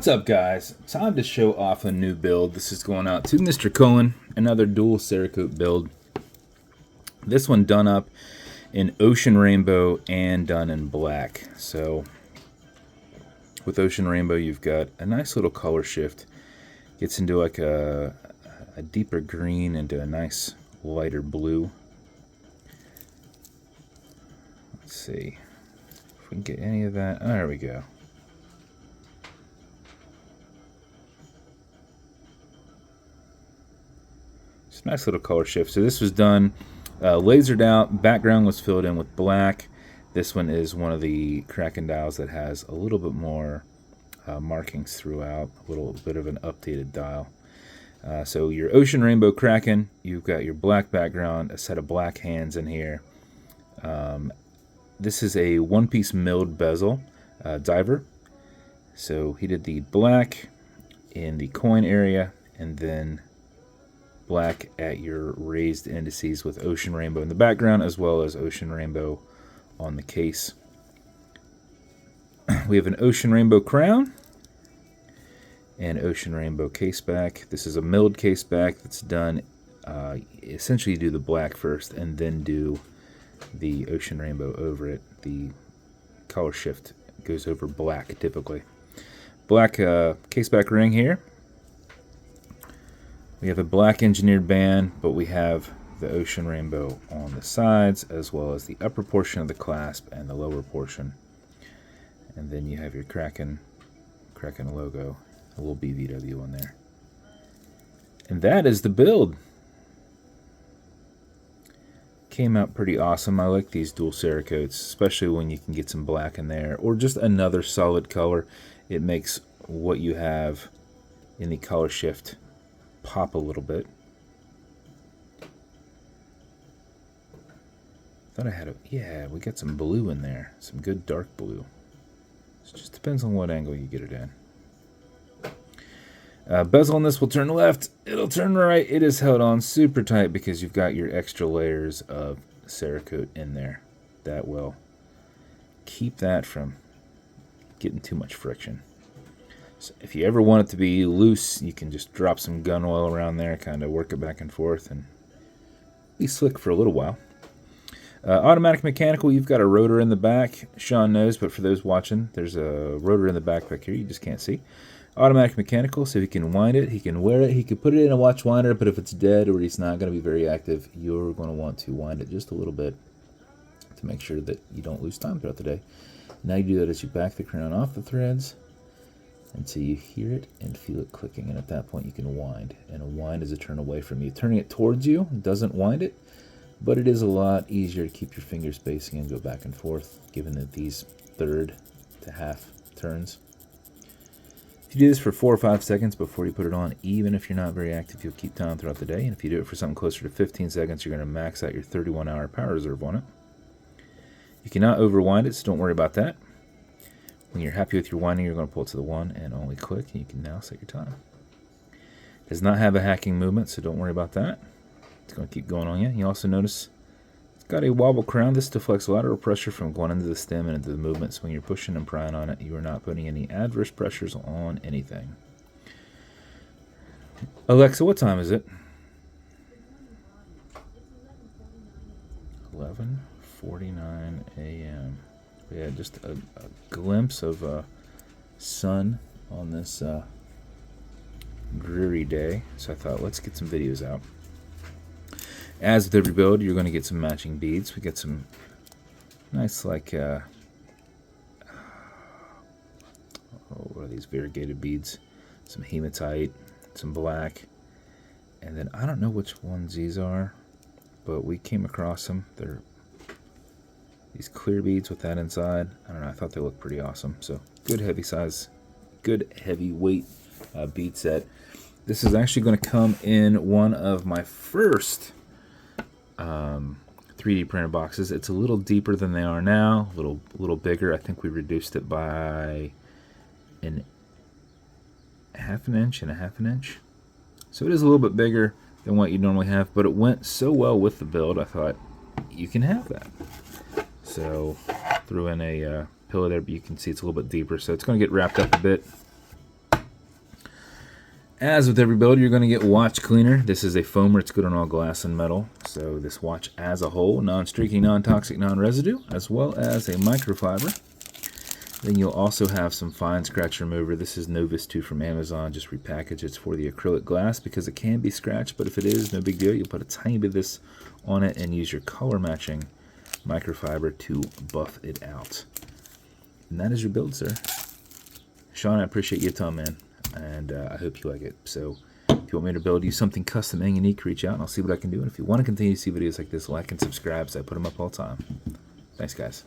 What's up, guys? Time to show off a new build. This is going out to Mr. Cullen, another dual cerakote build. This one done up in Ocean Rainbow and done in black. So with Ocean Rainbow, you've got a nice little color shift. Gets into like a deeper green into a nice lighter blue. Let's see if we can get any of that. Oh, there we go. Nice little color shift. So this was done lasered out. Background was filled in with black. This one is one of the Kraken dials that has a little bit more markings throughout. A little bit of an updated dial. So your Ocean Rainbow Kraken, you've got your black background, a set of black hands in here. This is a one-piece milled bezel diver. So he did the black in the coin area and then black at your raised indices with Ocean Rainbow in the background as well as Ocean Rainbow on the case. We have an Ocean Rainbow crown and Ocean Rainbow caseback. This is a milled caseback that's done, essentially you do the black first and then do the Ocean Rainbow over it. The color shift goes over black typically. Black caseback ring here. We have a black engineered band, but we have the Ocean Rainbow on the sides, as well as the upper portion of the clasp and the lower portion. And then you have your Kraken logo, a little BVW on there. And that is the build. Came out pretty awesome. I like these dual cerakotes, especially when you can get some black in there, or just another solid color. It makes what you have in the color shift pop a little bit. Thought I had yeah, we got some blue in there, some good dark blue. It just depends on what angle you get it in. Bezel on this will turn left, it'll turn right. It is held on super tight because you've got your extra layers of cerakote in there. That will keep that from getting too much friction. So if you ever want it to be loose, you can just drop some gun oil around there, kind of work it back and forth, and be slick for a little while. Automatic mechanical, you've got a rotor in the back. Sean knows, but for those watching, there's a rotor in the back here. You just can't see. Automatic mechanical, so he can wind it, he can wear it, he can put it in a watch winder, but if it's dead or he's not going to be very active, you're going to want to wind it just a little bit to make sure that you don't lose time throughout the day. Now you do that as you back the crown off the threads until you hear it and feel it clicking, and at that point you can wind. And a wind is a turn away from you. Turning it towards you doesn't wind it, but it is a lot easier to keep your finger spacing and go back and forth, given that these third to half turns. If you do this for 4 or 5 seconds before you put it on, even if you're not very active, you'll keep time throughout the day. And if you do it for something closer to 15 seconds, you're going to max out your 31-hour power reserve on it. You cannot overwind it, so don't worry about that. When you're happy with your winding, you're going to pull it to the one and only click, and you can now set your time. It does not have a hacking movement, so don't worry about that. It's going to keep going on you. You also notice it's got a wobble crown. This deflects lateral pressure from going into the stem and into the movements. When you're pushing and prying on it, you are not putting any adverse pressures on anything. Alexa, what time is it? 11:49 a.m. Yeah, just a glimpse of sun on this dreary day. So I thought, let's get some videos out. As with every build, you're going to get some matching beads. We get some nice, like, what are these variegated beads? Some hematite, some black, and then I don't know which ones these are, but we came across them. They're these clear beads with that inside. I don't know, I thought they looked pretty awesome. So good heavy size, good heavy weight bead set. This is actually going to come in one of my first 3D printer boxes. It's a little deeper than they are now, a little bigger. I think we reduced it by half an inch and a half an inch. So it is a little bit bigger than what you normally have, but it went so well with the build, I thought you can have that. So threw in a pillow there, but you can see it's a little bit deeper, so it's going to get wrapped up a bit. As with every build, you're going to get watch cleaner. This is a foamer. It's good on all glass and metal. So this watch as a whole, non-streaky, non-toxic, non-residue, as well as a microfiber. Then you'll also have some fine scratch remover. This is Novus 2 from Amazon. Just repackage. It's for the acrylic glass because it can be scratched, but if it is, no big deal. You'll put a tiny bit of this on it and use your color matching microfiber to buff it out. And that is your build, sir. Sean, I appreciate your time, man. And I hope you like it. So if you want me to build you something custom and unique, reach out and I'll see what I can do. And if you want to continue to see videos like this, like and subscribe, so I put them up all the time. Thanks, guys.